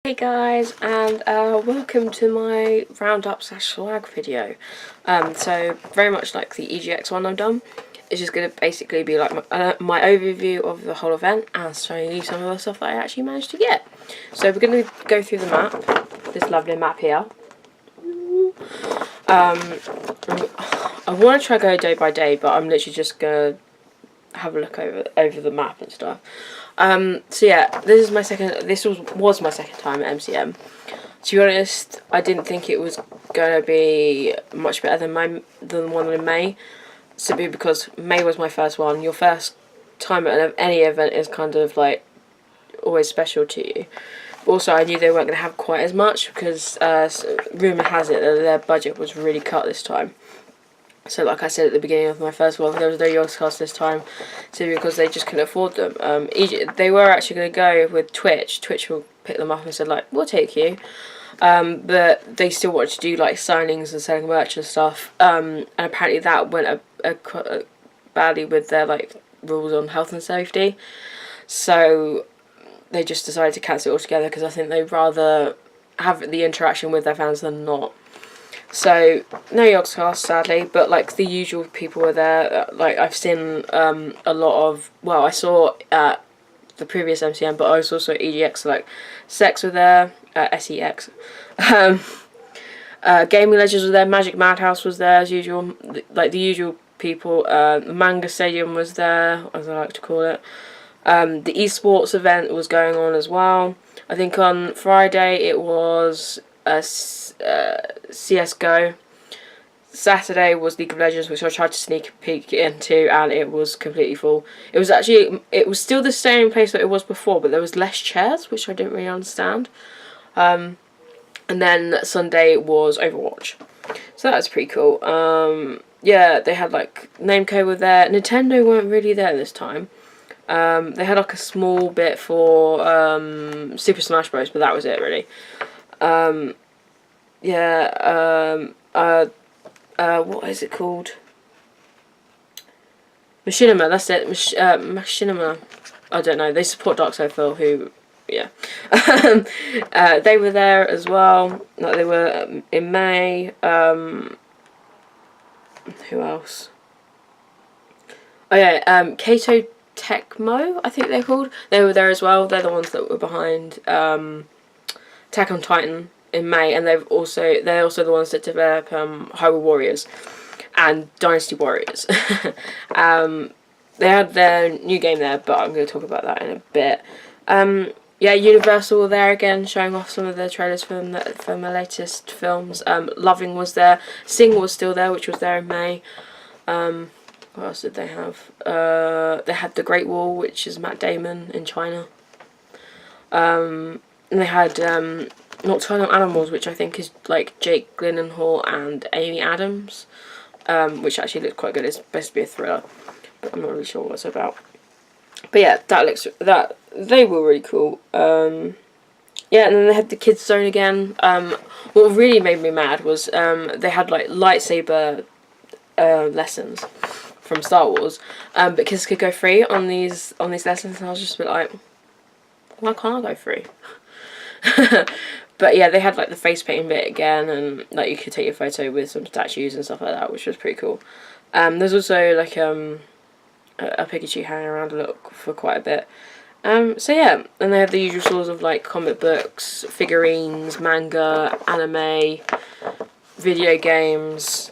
Hey guys, and welcome to my roundup / swag video. So very much like the EGX one I've done, it's just going to basically be like my overview of the whole event and showing you some of the stuff that I actually managed to get. So we're going to go through the map, this lovely map here. I want to try go day by day, but I'm literally just going to have a look over the map and stuff. So yeah, this was my second time at MCM. To be honest, I didn't think it was going to be much better than the one in May, simply because May was my first one. Your first time at any event is kind of like always special to you. Also, I knew they weren't going to have quite as much because rumour has it that their budget was really cut this time. So like I said at the beginning of my first one, there was no Yogscast this time, simply because they just couldn't afford them. They were actually going to go with Twitch. Twitch will pick them up and said, like, we'll take you. But they still wanted to do like signings and selling merch and stuff. And apparently that went badly with their like rules on health and safety. So they just decided to cancel it altogether because I think they'd rather have the interaction with their fans than not. So, no Yogscast, sadly, but like the usual people were there. Like I've seen a lot of, well, I saw at the previous MCM, but I also saw EGX, so, like Sex were there, SEX. Gaming Legends was there, Magic Madhouse was there as usual, like the usual people. The Manga Stadium was there, as I like to call it. The esports event was going on as well. I think on Friday it was CSGO. Saturday was League of Legends, which I tried to sneak a peek into, and it was completely full. It was still the same place that it was before, but there was less chairs, which I didn't really understand. And then Sunday was Overwatch, so that was pretty cool. Yeah, they had like Namco were there. Nintendo weren't really there this time. They had like a small bit for Super Smash Bros, but that was it really. What is it called? Machinima, that's it. Machinima. I don't know. They support Dark Soul, who, yeah. They were there as well. Like they were in May. Who else? Oh yeah, Kato Tecmo, I think they're called. They were there as well. They're the ones that were behind Attack on Titan in May, and they're also the ones that develop Hyrule Warriors and Dynasty Warriors. They had their new game there, but I'm going to talk about that in a bit. Yeah, Universal were there again, showing off some of their trailers from the latest films. Loving was there. Sing was still there, which was there in May. What else did they have? They had The Great Wall, which is Matt Damon in China. And they had Nocturnal Animals, which I think is like Jake Gyllenhaal and Amy Adams, which actually looks quite good. It's supposed to be a thriller, but I'm not really sure what it's about. But yeah, they were really cool. Yeah, and then they had the kids zone again. What really made me mad was they had like lightsaber lessons from Star Wars, but kids could go free on these lessons, and I was just a bit like, why can't I go free? But yeah, they had like the face painting bit again, and like you could take your photo with some statues and stuff like that, which was pretty cool. There's also like a Pikachu hanging around a lot for quite a bit. So yeah, and they have the usual sorts of like comic books, figurines, manga, anime, video games,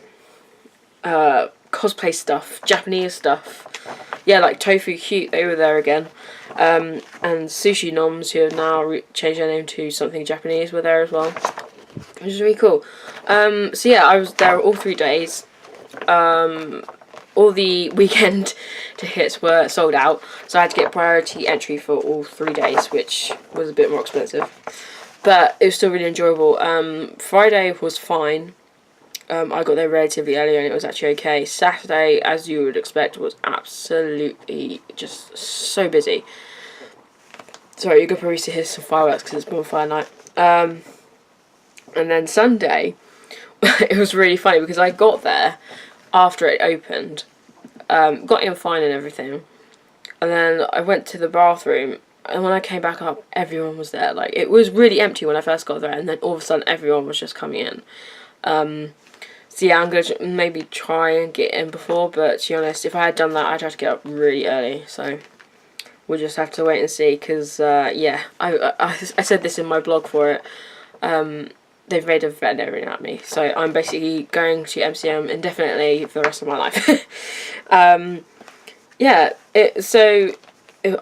cosplay stuff, Japanese stuff. Yeah, like Tofurkey, they were there again. And Sushi Noms, who have now changed their name to something Japanese, were there as well, which is really cool. So yeah, I was there all 3 days. All the weekend tickets were sold out, so I had to get priority entry for all 3 days, which was a bit more expensive, but it was still really enjoyable. Friday was fine. I got there relatively early and it was actually okay. Saturday, as you would expect, was absolutely just so busy. Sorry, you could probably hear some fireworks because it's bonfire night. And then Sunday, it was really funny because I got there after it opened, got in fine and everything, and then I went to the bathroom and when I came back up, everyone was there. Like, it was really empty when I first got there, and then all of a sudden everyone was just coming in. So yeah, I'm going to maybe try and get in before, but to be honest, if I had done that, I'd have to get up really early, so we'll just have to wait and see, because, yeah, I said this in my blog for it, they've made a veterinarian out of me, so I'm basically going to MCM indefinitely for the rest of my life. Yeah, so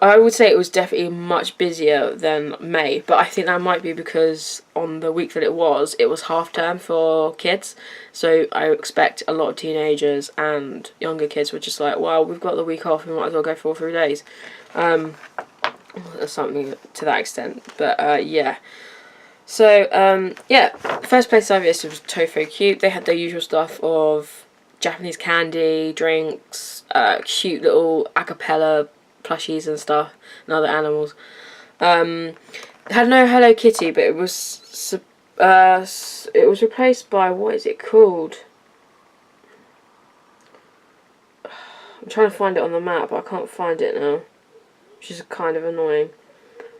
I would say it was definitely much busier than May, but I think that might be because on the week that it was half term for kids, so I expect a lot of teenagers and younger kids were just like, well, we've got the week off, we might as well go for 3 days, something to that extent, but yeah. So, yeah, first place I visited was Tofurkey. They had their usual stuff of Japanese candy, drinks, cute little a cappella plushies and stuff, and other animals. It had no Hello Kitty, but it was replaced by, what is it called? I'm trying to find it on the map, but I can't find it now, which is kind of annoying.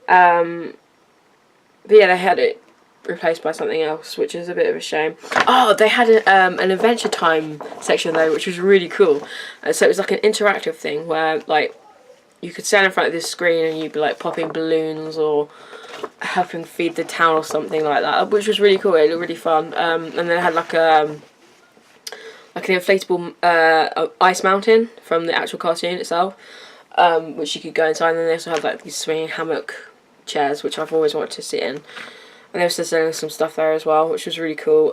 But yeah, they had it replaced by something else, which is a bit of a shame. Oh, they had an Adventure Time section though, which was really cool. So it was like an interactive thing where like you could stand in front of this screen and you'd be like popping balloons or helping feed the town or something like that, which was really cool. It looked really fun. And they had like an inflatable ice mountain from the actual cartoon itself, which you could go inside. And then they also had like these swinging hammock chairs, which I've always wanted to sit in. And they were still selling some stuff there as well, which was really cool.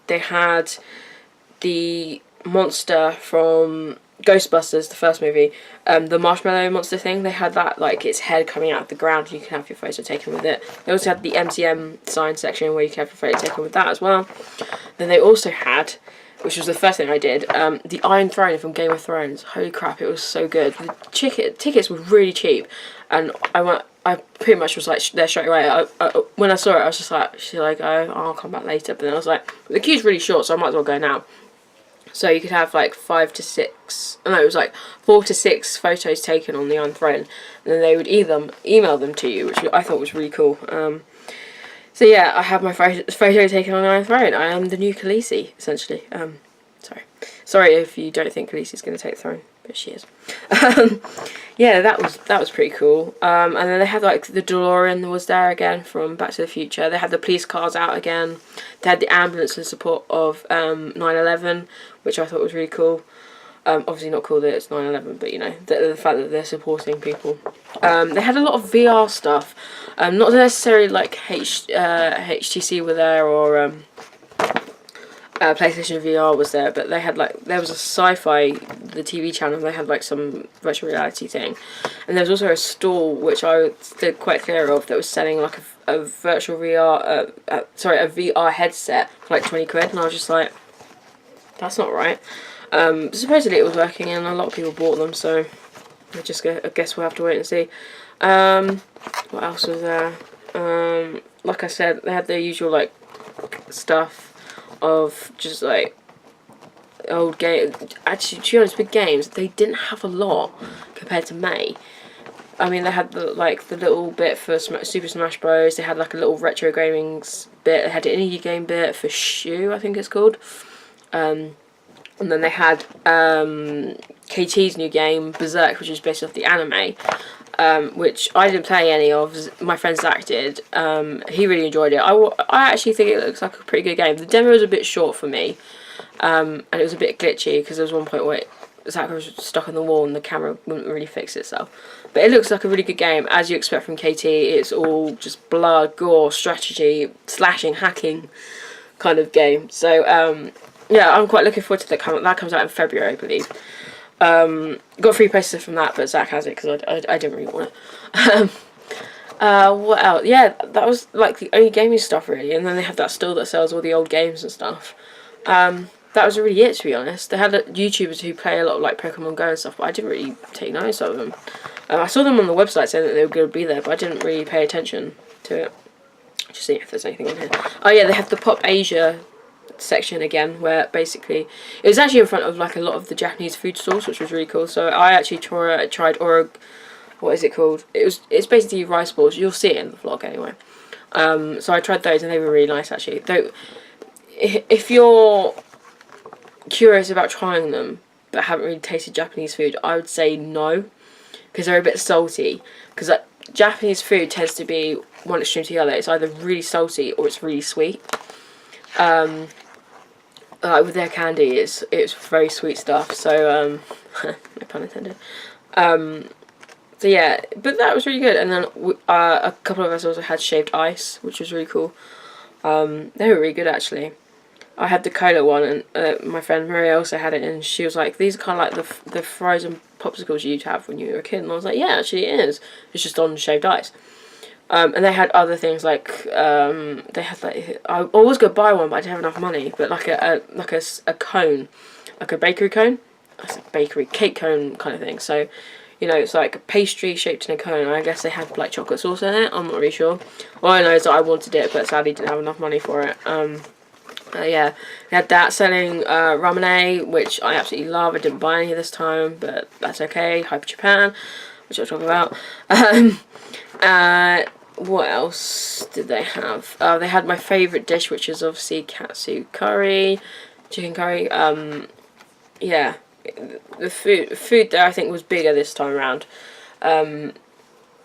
They had the monster from Ghostbusters, the first movie, the marshmallow monster thing. They had that, like, its head coming out of the ground, and you can have your photo taken with it. They also had the MCM sign section where you can have your photo taken with that as well. Then they also had, which was the first thing I did, the Iron Throne from Game of Thrones. Holy crap, it was so good. The tickets were really cheap, and I pretty much was like there straight away. When I saw it, I was just like, she's like, oh, I'll come back later. But then I was like, the queue's really short, so I might as well go now. So you could have like 4 to 6 photos taken on the Iron Throne, and then they would either email them to you, which I thought was really cool. So yeah, I have my photo taken on the Iron Throne. I am the new Khaleesi, essentially. Sorry if you don't think Khaleesi's going to take the throne, but she is. Yeah, that was pretty cool. And then they had like the DeLorean was there again from Back to the Future. They had the police cars out again. They had the ambulance in support of 9/11, which I thought was really cool. Obviously not cool that it's 9/11, but you know, the fact that they're supporting people. They had a lot of VR stuff. Not necessarily like HTC were there or PlayStation VR was there, but they had like, there was a sci-fi, the TV channel, they had like some virtual reality thing, and there was also a stall which I stood quite clear of that was selling like a virtual VR, a VR headset for like 20 quid, and I was just like, that's not right. Supposedly it was working and a lot of people bought them, so I guess we'll have to wait and see. What else was there? Like I said, they had the usual like stuff of just like old games. Actually, to be honest, with games, they didn't have a lot compared to May. I mean, they had the little bit for Super Smash Bros. They had like a little retro gaming bit. They had an indie game bit for Shu, I think it's called. And then they had KT's new game, Berserk, which is based off the anime, which I didn't play any of. My friend Zach did. He really enjoyed it. I actually think it looks like a pretty good game. The demo was a bit short for me, and it was a bit glitchy because there was one point where Zach was stuck on the wall and the camera wouldn't really fix itself. But it looks like a really good game, as you expect from KT. It's all just blood, gore, strategy, slashing, hacking kind of game. So yeah, I'm quite looking forward to that. That comes out in February, I believe. Got free posters from that, but Zach has it because I didn't really want it. What else? Yeah, that was like the only gaming stuff really, and then they have that store that sells all the old games and stuff. That was really it, to be honest. They had YouTubers who play a lot of like Pokemon Go and stuff, but I didn't really take notice of them. I saw them on the website saying that they were going to be there, but I didn't really pay attention to it. Just seeing if there's anything on here. Oh yeah, they have the Pop Asia section again, where basically it was actually in front of like a lot of the Japanese food stalls, which was really cool. So I actually tried what is it called? It's basically rice balls. You'll see it in the vlog anyway. So I tried those and they were really nice actually. Though, if you're curious about trying them but haven't really tasted Japanese food, I would say no, because they're a bit salty. Because Japanese food tends to be one extreme to the other. It's either really salty or it's really sweet. With their candy, it's very sweet stuff. So no pun intended. So yeah, but that was really good. And then a couple of us also had shaved ice, which was really cool. They were really good actually. I had the cola one, and my friend Maria also had it, and she was like, "These are kind of like the frozen popsicles you used to have when you were a kid." And I was like, "Yeah, actually it is. It's just on shaved ice." And they had other things like they had like I was gonna buy one, but I didn't have enough money. But like a cone, like a bakery cone, that's a bakery cake cone kind of thing. So, you know, it's like a pastry shaped in a cone. I guess they had like chocolate sauce in it. I'm not really sure. All I know is that I wanted it, but sadly didn't have enough money for it. Yeah, we had that selling ramen, which I absolutely love. I didn't buy any this time, but that's okay. Hyper Japan, which I'll talk about. What else did they have? They had my favourite dish, which is obviously katsu curry, chicken curry. Yeah, the food there I think was bigger this time around. Yeah,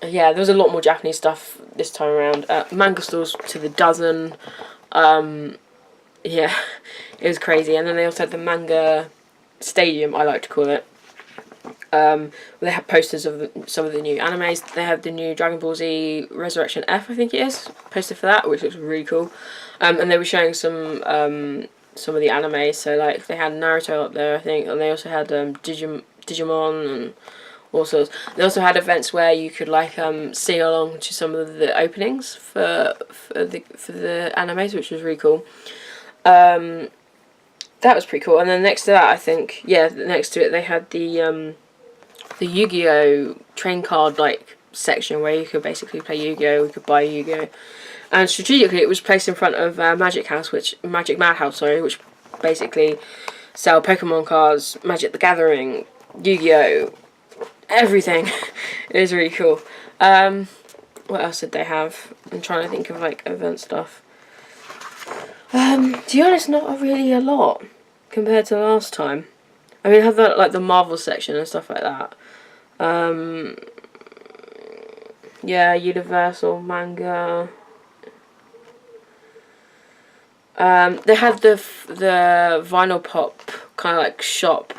there was a lot more Japanese stuff this time around. Manga stalls to the dozen. Yeah, it was crazy. And then they also had the manga stadium, I like to call it. They had posters of some of the new animes. They had the new Dragon Ball Z Resurrection F, I think it is, poster for that, which looks really cool. And they were showing some of the anime. So like they had Naruto up there, I think, and they also had Digimon and all sorts. They also had events where you could like sing along to some of the openings for the animes, which was really cool. That was pretty cool. And then next to that, I think, yeah, next to it they had the Yu-Gi-Oh train card like section where you could basically play Yu-Gi-Oh. You could buy Yu-Gi-Oh, and strategically it was placed in front of Magic Madhouse, sorry, which basically sell Pokemon cards, Magic the Gathering, Yu-Gi-Oh, everything. It was really cool. What else did they have? I'm trying to think of like event stuff. To be honest, not really a lot compared to last time. I mean, I had like the Marvel section and stuff like that. Yeah, Universal manga. They had the vinyl pop kind of like shop.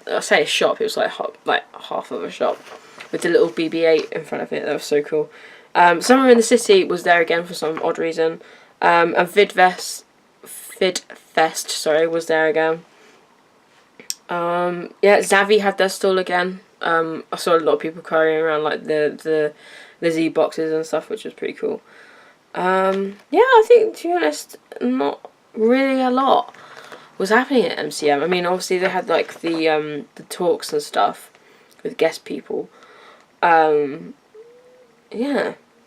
I say a shop. It was like half of a shop with the little BB-8 in front of it. That was so cool. Summer in the City was there again for some odd reason. And Vidfest, sorry, was there again. Yeah, Zavi had their stall again. I saw a lot of people carrying around like the Z boxes and stuff, which was pretty cool. Yeah, I think, to be honest, not really a lot was happening at MCM. I mean, obviously they had like the talks and stuff with guest people. Yeah,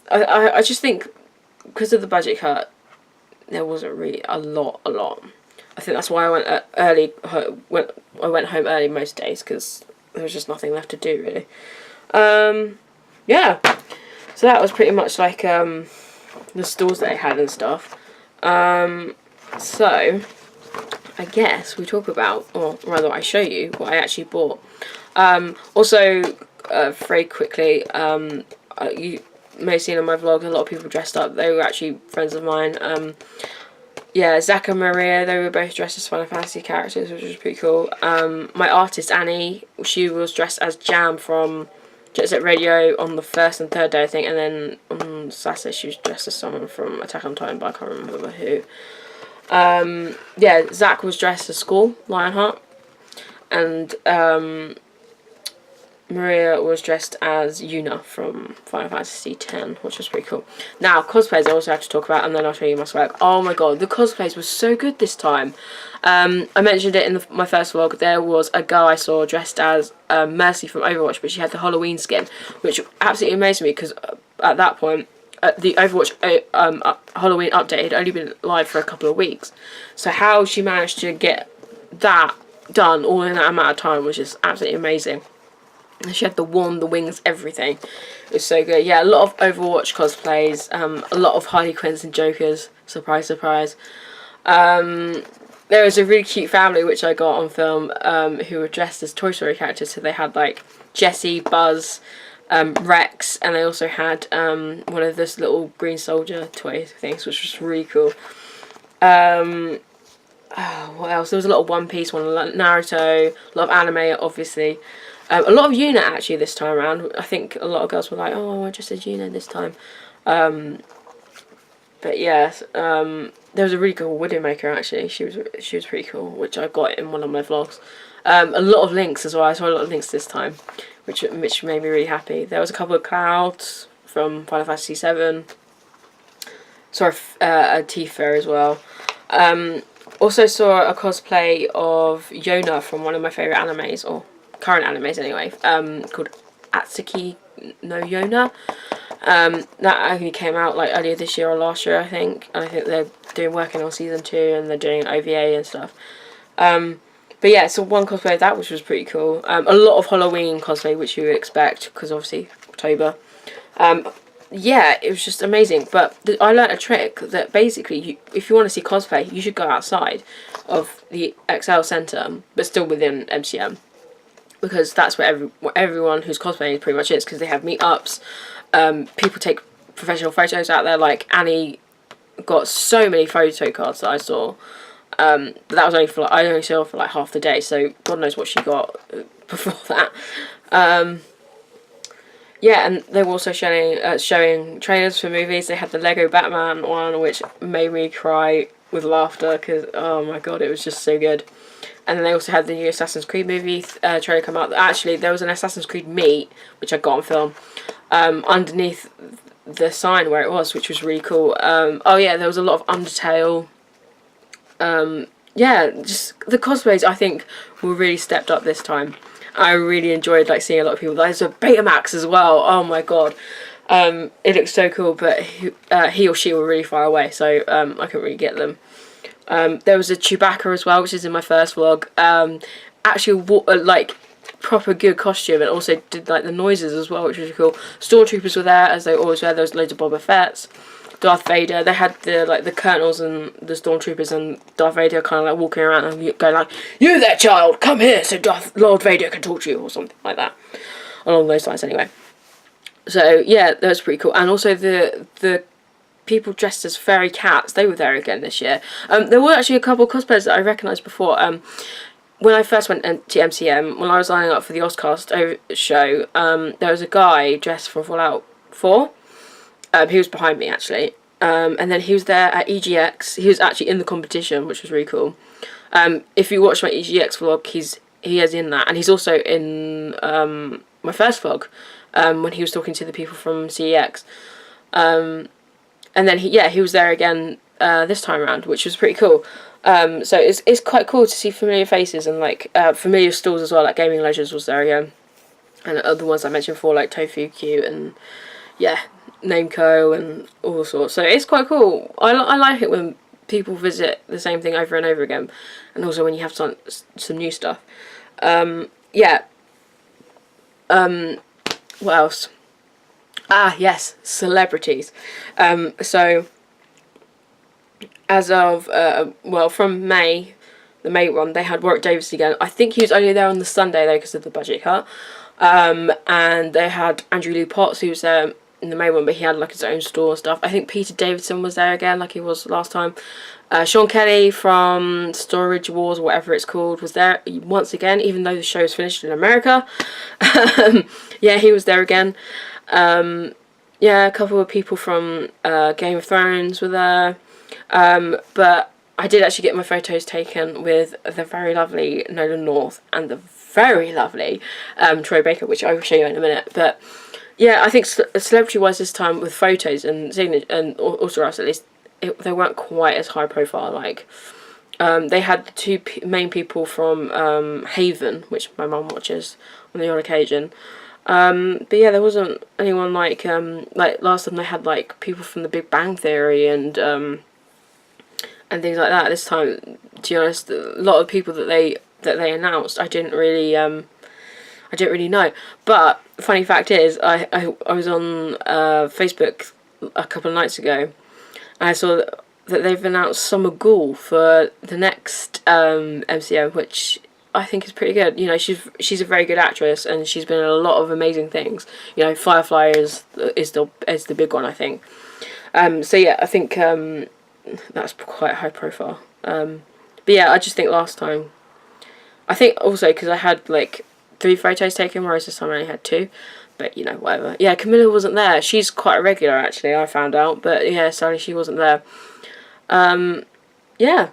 I just think because of the budget cut, there wasn't really a lot. I think that's why I went early. I went home early most days because there was just nothing left to do really. Yeah, so that was pretty much like the stalls that I had and stuff. So I guess we talk about, or rather, I show you what I actually bought. Also, very quickly, you may have seen on my vlog a lot of people dressed up. They were actually friends of mine. Yeah, Zach and Maria, they were both dressed as Final Fantasy characters, which was pretty cool. My artist, Annie, she was dressed as Jam from Jet Set Radio on the first and third day, I think, and then on Saturday she was dressed as someone from Attack on Titan, but I can't remember who. Yeah, Zach was dressed as Skull, Lionheart, and Maria was dressed as Yuna from Final Fantasy X, which was pretty cool. Now, cosplays I also have to talk about, and then I'll show you my swag. Oh my god, the cosplays were so good this time. I mentioned it in my first vlog. There was a girl I saw dressed as Mercy from Overwatch, but she had the Halloween skin, which absolutely amazed me because at that point, the Overwatch Halloween update had only been live for a couple of weeks. So how she managed to get that done all in that amount of time was just absolutely amazing. And she had the wand, the wings, everything. It was so good. Yeah, a lot of Overwatch cosplays, a lot of Harley Quinns and Jokers. Surprise, surprise. There was a really cute family which I got on film who were dressed as Toy Story characters. So they had like Jessie, Buzz, Rex, and they also had one of those little green soldier toy things, which was really cool. What else? There was a lot of One Piece, one of Naruto, a lot of anime, obviously. A lot of Yuna actually this time around. I think a lot of girls were like, "Oh, I just did Yuna this time." But yes, there was a really cool Widowmaker actually. She was pretty cool, which I got in one of my vlogs. A lot of Links as well. I saw a lot of Links this time, which made me really happy. There was a couple of Clouds from Final Fantasy VII. Saw a Tifa as well. Also saw a cosplay of Yona from one of my favourite animes, or current animes anyway, called Atsuki no Yona. That actually came out like earlier this year or last year, I think. And I think they're working on season 2 and they're doing OVA and stuff. But yeah, so one cosplay of that, which was pretty cool. A lot of Halloween cosplay, which you would expect, because obviously October. Yeah, it was just amazing. But I learnt a trick that basically, if you want to see cosplay, you should go outside of the XL Centre, but still within MCM. Because that's where everyone who's cosplaying pretty much is, because they have meetups. People take professional photos out there. Like Annie got so many photo cards that I saw. But that was only for I only saw for like half the day, so God knows what she got before that. Yeah, and they were also showing trailers for movies. They had the Lego Batman one, which made me cry with laughter because oh my god, it was just so good. And then they also had the new Assassin's Creed movie trailer come out. Actually, there was an Assassin's Creed meet, which I got on film, underneath the sign where it was, which was really cool. Oh yeah, there was a lot of Undertale. Yeah, just the cosplays I think were really stepped up this time. I really enjoyed like seeing a lot of people. There's a Betamax as well. Oh my god, it looks so cool, but he or she were really far away, so I couldn't really get them. There was a Chewbacca as well, which is in my first vlog. Actually, like proper good costume, and also did like the noises as well, which was really cool. Stormtroopers were there as they always were. There was loads of Boba Fett's. Darth Vader. They had the colonels and the stormtroopers and Darth Vader kind of like walking around and going like, "You there, child? Come here, so Lord Vader can talk to you," or something like that, along those lines. Anyway, so yeah, that was pretty cool. And also the people dressed as fairy cats. They were there again this year. There were actually a couple of cosplayers that I recognised before. When I first went to MCM, when I was lining up for the Ozcast show, there was a guy dressed for Fallout 4. He was behind me actually, and then he was there at EGX. He was actually in the competition, which was really cool. If you watch my EGX vlog, he is in that, and he's also in my first vlog when he was talking to the people from CEX. And then he was there again this time around, which was pretty cool. So it's quite cool to see familiar faces and like familiar stalls as well. Like Gaming Legends was there again, and other ones I mentioned before like Tofurkey and yeah. Nameco and all sorts. So it's quite cool. I like it when people visit the same thing over and over again, and also when you have some new stuff. Yeah. What else? Ah, yes, celebrities. So as of from May, the May one, they had Warwick Davis again. I think he was only there on the Sunday though because of the budget cut. And they had Andrew Lee Potts, who was there in the May one, but he had like his own store and stuff. I think Peter Davidson was there again, like he was last time. Sean Kelly from Storage Wars, or whatever it's called, was there once again, even though the show's finished in America. Yeah, he was there again. Yeah, a couple of people from Game of Thrones were there. But I did actually get my photos taken with the very lovely Nolan North and the very lovely Troy Baker, which I will show you in a minute. But yeah, I think celebrity-wise this time with photos and signature and autographs at least, they weren't quite as high profile. Like they had the two main people from Haven, which my mum watches on the odd occasion. But yeah, there wasn't anyone like last time they had like people from The Big Bang Theory and things like that. This time, to be honest, a lot of people that they announced, I didn't I don't really know. But funny fact is, I was on Facebook a couple of nights ago, and I saw that they've announced Summer Ghoul for the next MCM, which I think is pretty good. You know, she's a very good actress, and she's been in a lot of amazing things. You know, Firefly is the big one, I think. So yeah, I think that's quite high profile. But yeah, I just think last time, I think also because I had like 3 photos taken, whereas this time I only had 2. But you know, whatever. Yeah, Camilla wasn't there. She's quite a regular actually, I found out. But yeah, sorry, she wasn't there. Yeah.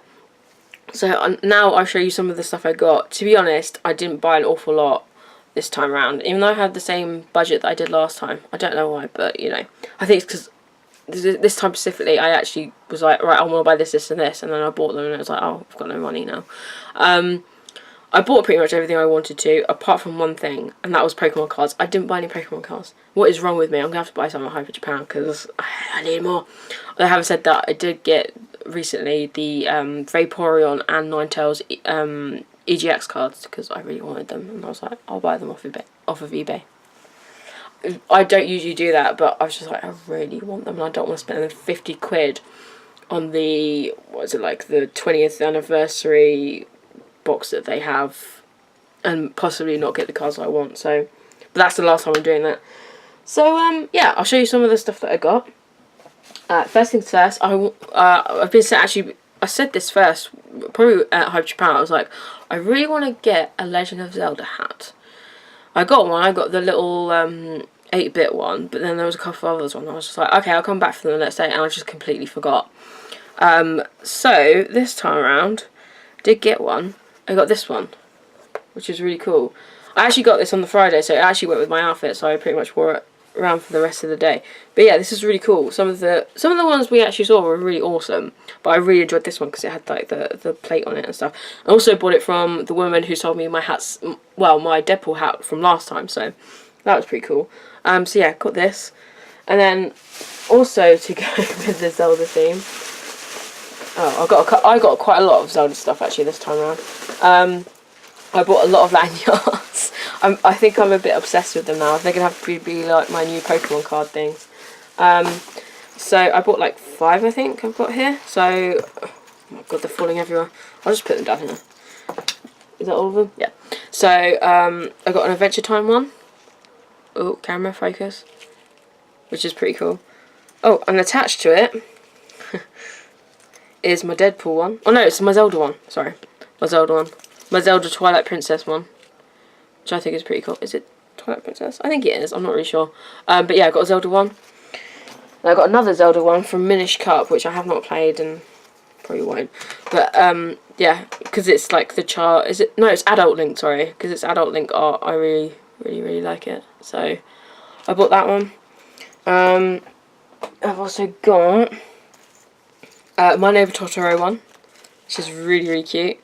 So now I'll show you some of the stuff I got. To be honest, I didn't buy an awful lot this time around, even though I had the same budget that I did last time. I don't know why, but you know, I think it's because this time specifically, I actually was like, right, I want to buy this, this, and this, and then I bought them, and it was like, oh, I've got no money now. I bought pretty much everything I wanted to, apart from one thing, and that was Pokemon cards. I didn't buy any Pokemon cards. What is wrong with me? I'm going to have to buy some at Hyper Japan, because I need more. I haven't said that, I did get recently the Vaporeon and Ninetales EGX cards, because I really wanted them, and I was like, I'll buy them off of eBay. I don't usually do that, but I was just like, I really want them, and I don't want to spend 50 quid on the, what is it, like the 20th anniversary box that they have, and possibly not get the cards I want. So, but that's the last time I'm doing that. So yeah, I'll show you some of the stuff that I got. First things first, I've been actually, I said this first, probably at Hype Japan. I was like, I really want to get a Legend of Zelda hat. I got one. I got the little 8-bit one, but then there was a couple of others on. I was just like, okay, I'll come back for them the next day, and I just completely forgot. So this time around, did get one. I got this one, which is really cool. I actually got this on the Friday, so it actually went with my outfit, so I pretty much wore it around for the rest of the day. But yeah, this is really cool. Some of the ones we actually saw were really awesome, but I really enjoyed this one because it had like the plate on it and stuff. I also bought it from the woman who sold me my hats, well, my Deadpool hat from last time, so that was pretty cool. So yeah, got this, and then also to go with the Zelda theme. Oh, I got quite a lot of Zelda stuff actually this time around. I bought a lot of lanyards. I think I'm a bit obsessed with them now. They're gonna have to be like my new Pokemon card things. So I bought like 5, I think I've got here. So, oh my god, they're falling everywhere. I'll just put them down here. Is that all of them? Yeah. So I got an Adventure Time one. Oh, camera focus. Which is pretty cool. Oh, and attached to it is my Deadpool one. Oh no, it's my Zelda one. Sorry. My Zelda one. My Zelda Twilight Princess one. Which I think is pretty cool. Is it Twilight Princess? I think it is. I'm not really sure. But yeah, I got a Zelda one. And I got another Zelda one from Minish Cup, which I have not played and probably won't. But yeah, because it's like the chart. Is it? No, it's Adult Link. Sorry, because it's Adult Link art. I really like it. So I bought that one. I've also got My Neighbor Totoro one, which is really cute.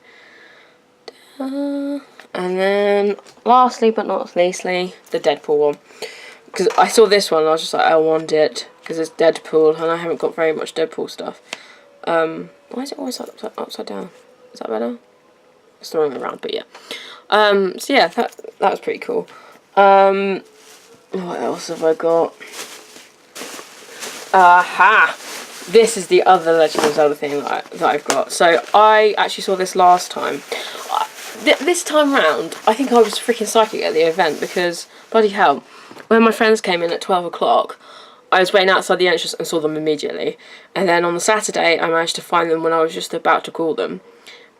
And then lastly but not leastly, the Deadpool one, because I saw this one and I was just like, I want it because it's Deadpool and I haven't got very much Deadpool stuff. Why is it always upside down? Is that better? It's the wrong way around, but yeah. So yeah, that was pretty cool. What else have I got? Aha! This is the other Legend of Zelda thing that I've got. So I actually saw this last time. This time round, I think I was freaking psychic at the event because, bloody hell, when my friends came in at 12 o'clock, I was waiting outside the entrance and saw them immediately. And then on the Saturday, I managed to find them when I was just about to call them.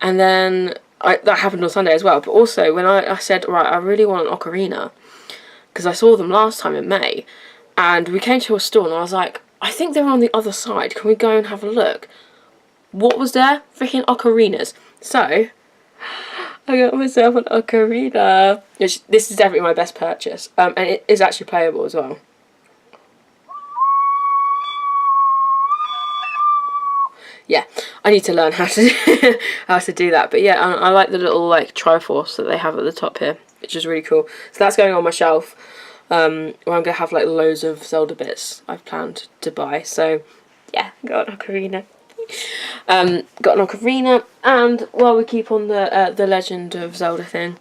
And then that happened on Sunday as well. But also, when I said, right, I really want an ocarina, because I saw them last time in May, and we came to a store and I was like, I think they're on the other side. Can we go and have a look? What was there? Freaking ocarinas. So I got myself an ocarina. This is definitely my best purchase. And it is actually playable as well. Yeah, I need to learn how to do that. But yeah, I like the little like Triforce that they have at the top here, which is really cool. So that's going on my shelf. Where I'm going to have like loads of Zelda bits I've planned to buy. So yeah, got an ocarina. Got an ocarina, and while we keep on the Legend of Zelda thing,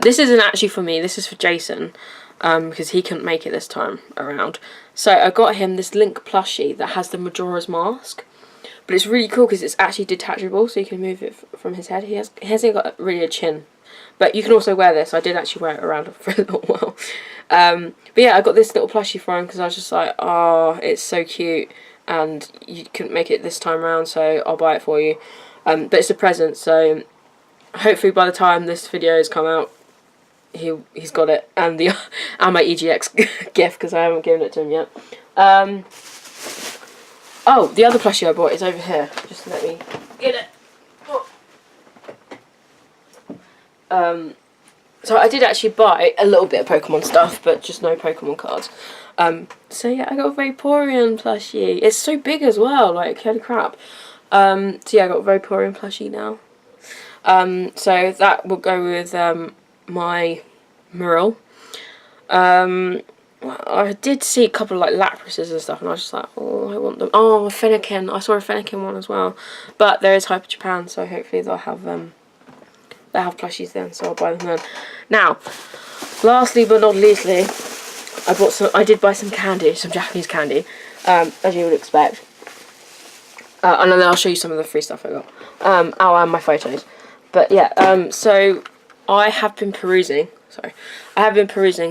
This isn't actually for me, this is for Jason, because he couldn't make it this time around. So I got him this Link plushie that has the Majora's Mask. But it's really cool because it's actually detachable, so you can move it from his head. He hasn't got really a chin. But you can also wear this. I did actually wear it around for a little while. But yeah, I got this little plushie for him because I was just like, oh, it's so cute. And you couldn't make it this time around, so I'll buy it for you. But it's a present, so hopefully by the time this video has come out, he's got it. And my EGX gift, because I haven't given it to him yet. Oh, the other plushie I bought is over here. Just let me get it. Oh. So I did actually buy a little bit of Pokemon stuff, but just no Pokemon cards. So yeah, I got a Vaporeon plushie. It's so big as well, like, holy crap. So yeah, I got a Vaporeon plushie now. So that will go with my Muriel. I did see a couple of like Laprases and stuff, and I was just like, oh, I want them. Oh, a Fennekin. I saw a Fennekin one as well. But there is Hyper Japan, so hopefully they'll have plushies then, so I'll buy them then. Now, lastly but not leastly, I did buy some candy, some Japanese candy, as you would expect. And then I'll show you some of the free stuff I got. And my photos. But yeah, so I have been perusing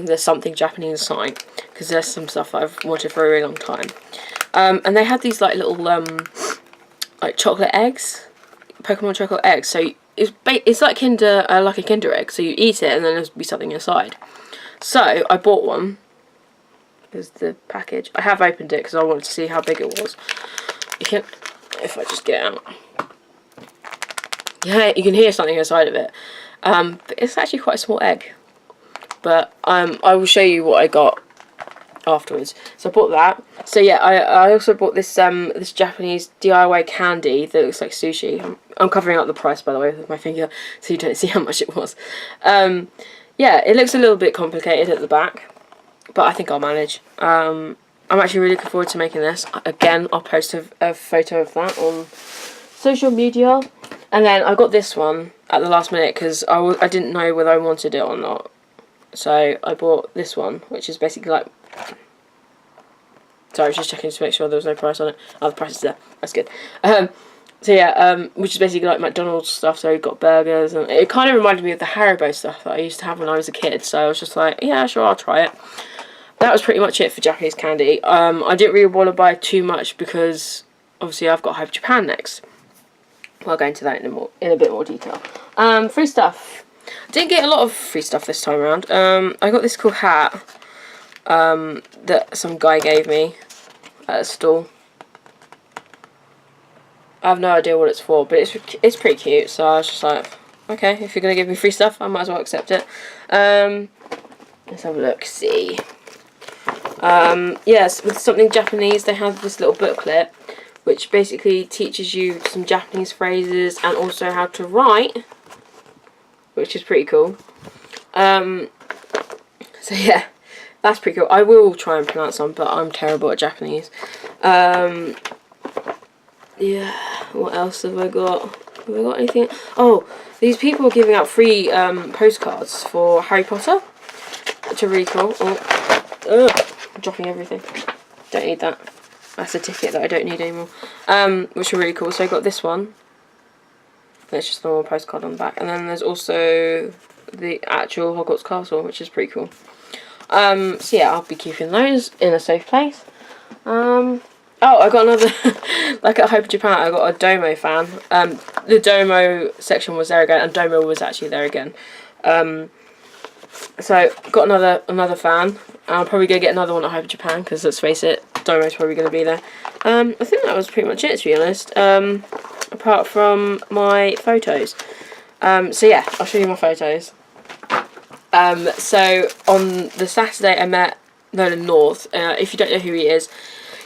the Something Japanese site, because there's some stuff that I've wanted for a really long time. And they have these like little like chocolate eggs, Pokemon chocolate eggs. So it's like like a Kinder egg. So you eat it and then there'll be something inside. So I bought one. Here's the package. I have opened it because I wanted to see how big it was. You can, if I just get out, yeah, you can hear something inside of it. But it's actually quite a small egg. But I will show you what I got afterwards. So I bought that. So yeah, I also bought this this Japanese DIY candy that looks like sushi. I'm covering up the price, by the way, with my finger, so you don't see how much it was. Yeah, it looks a little bit complicated at the back, but I think I'll manage. I'm actually really looking forward to making this. Again, I'll post a photo of that on social media. And then I got this one at the last minute because I didn't know whether I wanted it or not. So I bought this one, which is basically like... Sorry, I was just checking to make sure there was no price on it. Oh, the price is there. That's good. So yeah, which is basically like McDonald's stuff. So you've got burgers, and it kind of reminded me of the Haribo stuff that I used to have when I was a kid. So I was just like, yeah, sure, I'll try it. That was pretty much it for Japanese candy. I didn't really want to buy too much because obviously I've got Hyper Japan next. I'll go into that in a bit more detail. Free stuff. I didn't get a lot of free stuff this time around. I got this cool hat that some guy gave me at a stall. I have no idea what it's for, but it's pretty cute. So I was just like, okay, if you're gonna give me free stuff, I might as well accept it. Let's have a look. See. Yes, with Something Japanese, they have this little booklet, which basically teaches you some Japanese phrases and also how to write, which is pretty cool. So yeah, that's pretty cool. I will try and pronounce some, but I'm terrible at Japanese. Yeah, what else have I got? Have I got anything? Oh, these people are giving out free postcards for Harry Potter, which are really cool. Oh, I'm dropping everything. Don't need that. That's a ticket that I don't need anymore. Which are really cool. So I got this one. There's just a normal postcard on the back. And then there's also the actual Hogwarts Castle, which is pretty cool. So yeah, I'll be keeping those in a safe place. Oh, I got another, like at Hyper Japan, I got a Domo fan. The Domo section was there again, and Domo was actually there again. So, got another fan. I'm probably going to get another one at Hyper Japan, because let's face it, Domo's probably going to be there. I think that was pretty much it, to be honest, apart from my photos. So yeah, I'll show you my photos. So, on the Saturday I met Nolan North. If you don't know who he is,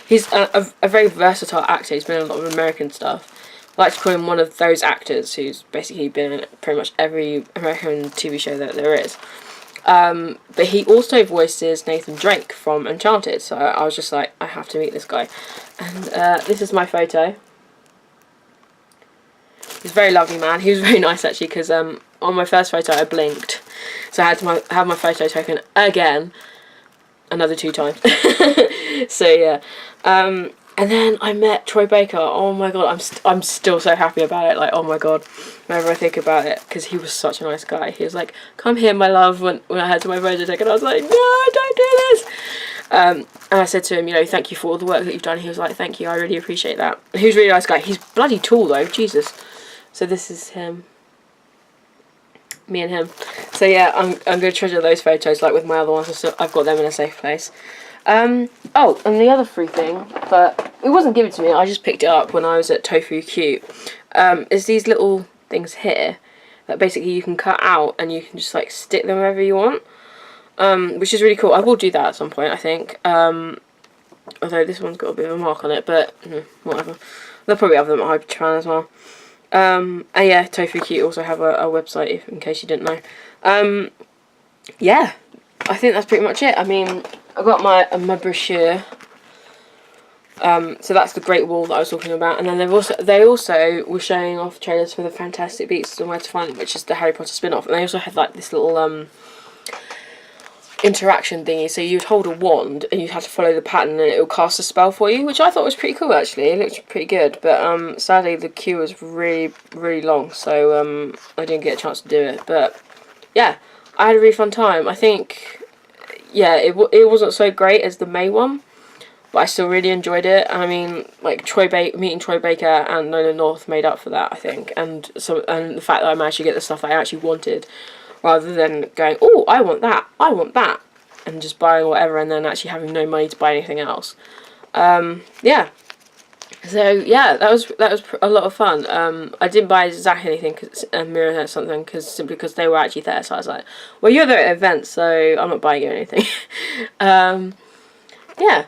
he's a very versatile actor. He's been in a lot of American stuff. I like to call him one of those actors who's basically been in pretty much every American TV show that there is. But he also voices Nathan Drake from Enchanted, so I was just like, I have to meet this guy. And this is my photo. He's a very lovely man. He was very nice actually, because on my first photo I blinked. So I had to have my photo taken again, another 2 times. So yeah, and then I met Troy Baker. Oh my god, I'm still so happy about it. Like, oh my god, whenever I think about it, because he was such a nice guy. He was like, "Come here, my love," when I had my photo taken. I was like, "No, don't do this." And I said to him, you know, "Thank you for all the work that you've done." He was like, "Thank you, I really appreciate that." He was a really nice guy. He's bloody tall though, Jesus. So this is him. Me and him. So yeah, I'm gonna treasure those photos, like with my other ones. So I've got them in a safe place. Oh, and the other free thing, but it wasn't given to me, I just picked it up when I was at Tofurkey, is these little things here that basically you can cut out and you can just like stick them wherever you want, which is really cool. I will do that at some point, I think, although this one's got a bit of a mark on it, but whatever. They'll probably have them at Hypertran as well. And yeah, Tofurkey also have a website, in case you didn't know. Yeah, I think that's pretty much it. I mean, I got my brochure. So that's the Great Wall that I was talking about, and then they also were showing off trailers for the Fantastic Beasts and Where to Find Them, which is the Harry Potter spin-off. And they also had like this little interaction thingy. So you'd hold a wand and you'd have to follow the pattern, and it would cast a spell for you, which I thought was pretty cool actually. It looked pretty good, but sadly the queue was really long, so I didn't get a chance to do it. But yeah, I had a really fun time. I think. Yeah, it wasn't so great as the May one, but I still really enjoyed it. I mean, like meeting Troy Baker and Nolan North made up for that, I think, and the fact that I managed to get the stuff that I actually wanted, rather than going, "Oh, I want that," and just buying whatever and then actually having no money to buy anything else. Yeah. So yeah, that was a lot of fun. I didn't buy Zach anything and Mira something simply because they were actually there. So I was like, "Well, you're there at events, so I'm not buying you anything." Yeah,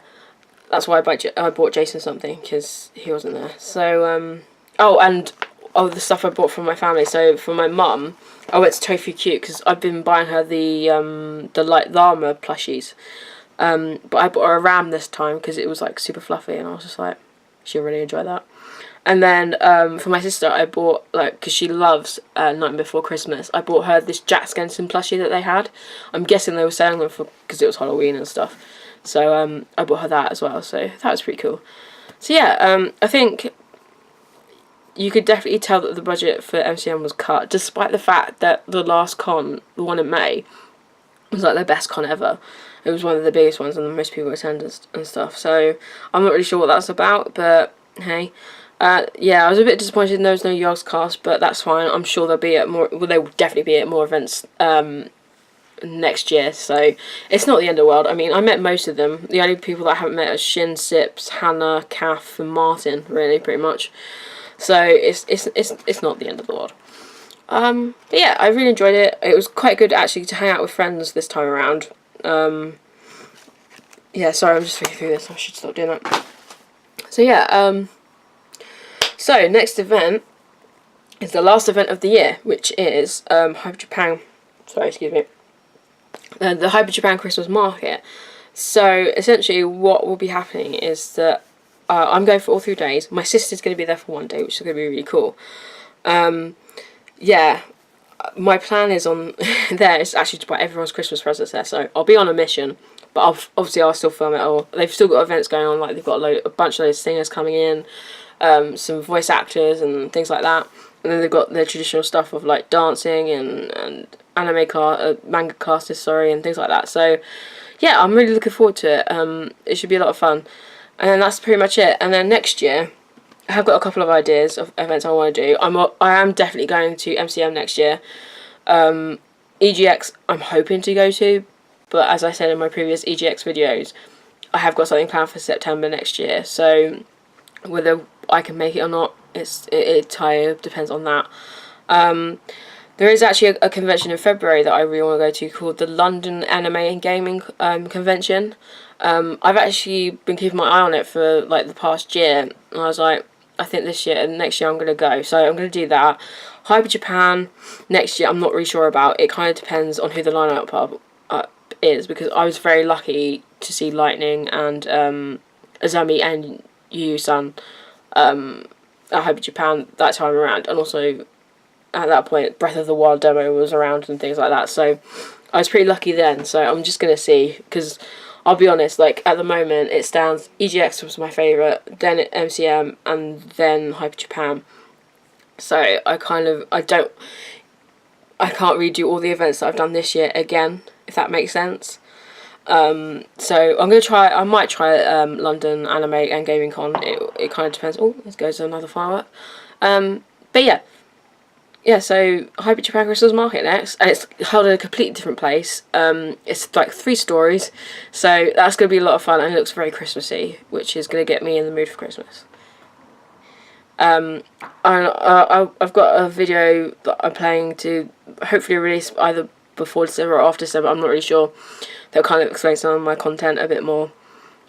that's why I bought Jason something, because he wasn't there. So the stuff I bought from my family. So for my mum, I went to Tofurkey because I've been buying her the like llama plushies. But I bought her a ram this time because it was like super fluffy, and I was just like, she'll really enjoy that. And then for my sister, I bought, like, because she loves Night Before Christmas, I bought her this Jack Skellington plushie that they had. I'm guessing they were selling them because it was Halloween and stuff. So I bought her that as well. So that was pretty cool. So yeah, I think you could definitely tell that the budget for MCM was cut, despite the fact that the last con, the one in May, was like their best con ever. It was one of the biggest ones and the most people attended and stuff. So I'm not really sure what that's about, but hey. Yeah, I was a bit disappointed there was no Yogs cast, but that's fine. I'm sure they'll be at more. Well, they will definitely be at more events next year. So it's not the end of the world. I mean, I met most of them. The only people that I haven't met are Shin, Sips, Hannah, Kath, and Martin. Really, pretty much. So it's not the end of the world. But yeah, I really enjoyed it. It was quite good actually to hang out with friends this time around. Yeah, sorry, I'm just thinking through this. I should stop doing that. So yeah, so next event is the last event of the year, which is Hyper Japan. Sorry, excuse me. The Hyper Japan Christmas Market. So essentially, what will be happening is that I'm going for all 3 days. My sister's going to be there for 1 day, which is going to be really cool. Yeah, my plan is on there is actually to buy everyone's Christmas presents there. So I'll be on a mission, but obviously I'll still film it all. They've still got events going on, like they've got a bunch of those singers coming in, some voice actors and things like that. And then they've got their traditional stuff of like dancing and anime manga classes, and things like that. So yeah, I'm really looking forward to it. It should be a lot of fun. And then that's pretty much it. And then next year, I have got a couple of ideas of events I want to do. I am definitely going to MCM next year. EGX I'm hoping to go to, but as I said in my previous EGX videos, I have got something planned for September next year. So whether I can make it or not, it entirely depends on that. There is actually a convention in February that I really want to go to called the London Anime and Gaming Convention. I've actually been keeping my eye on it for like the past year, and I was like, I think this year and next year I'm going to go, so I'm going to do that. Hyper Japan next year I'm not really sure about. It kind of depends on who the lineup is, because I was very lucky to see Lightning and Azami and Yu-san at Hyper Japan that time around, and also at that point Breath of the Wild demo was around and things like that, so I was pretty lucky then, so I'm just going to see, because I'll be honest, like, at the moment, it stands, EGX was my favourite, then MCM, and then Hyper Japan. So, I can't redo all the events that I've done this year again, if that makes sense. So I'm going to try, I might try London Anime and Gaming Con, it kind of depends. Oh, there goes another firework. But yeah, so Hyper Japan Crystals Market next, and it's held in a completely different place. It's like 3 stories, so that's going to be a lot of fun, and it looks very Christmassy, which is going to get me in the mood for Christmas. I've got a video that I'm planning to hopefully release either before December or after December, I'm not really sure. That'll kind of explain some of my content a bit more,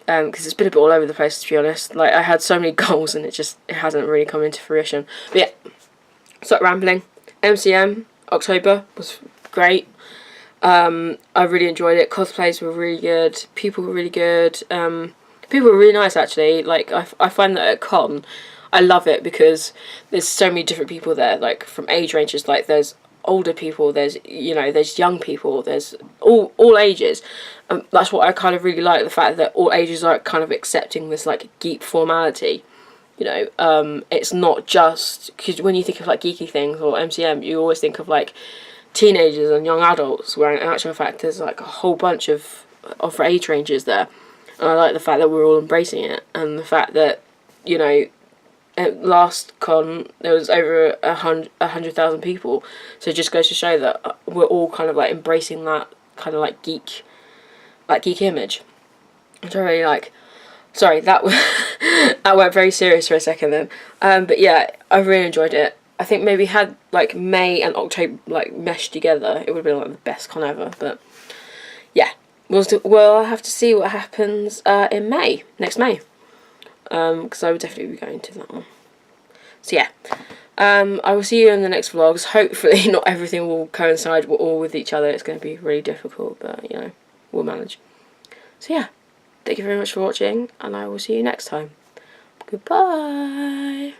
because it's been a bit all over the place, to be honest. Like, I had so many goals and it hasn't really come into fruition. But yeah, stop rambling. MCM October was great. I really enjoyed it. Cosplays were really good. People were really good. People were really nice, actually. Like, I find that at con, I love it because there's so many different people there, like, from age ranges. Like, there's older people, there's young people, there's all ages. That's what I kind of really like, the fact that all ages are kind of accepting this, like, geek formality. It's not just, because when you think of, like, geeky things or MCM, you always think of, like, teenagers and young adults, where in actual fact there's, like, a whole bunch of age ranges there. And I like the fact that we're all embracing it, and the fact that, at last con there was over 100,000 people, so it just goes to show that we're all kind of, like, embracing that kind of, like, geek image, which I really like. Sorry, that that went very serious for a second then. But yeah, I really enjoyed it. I think maybe had, like, May and October, like, meshed together, it would have been, like, the best con ever. But yeah, we'll have to see what happens in May, next May. Because I would definitely be going to that one. So yeah, I will see you in the next vlogs. Hopefully not everything will coincide all with each other. It's going to be really difficult, but, we'll manage. So yeah, thank you very much for watching, and I will see you next time. Goodbye.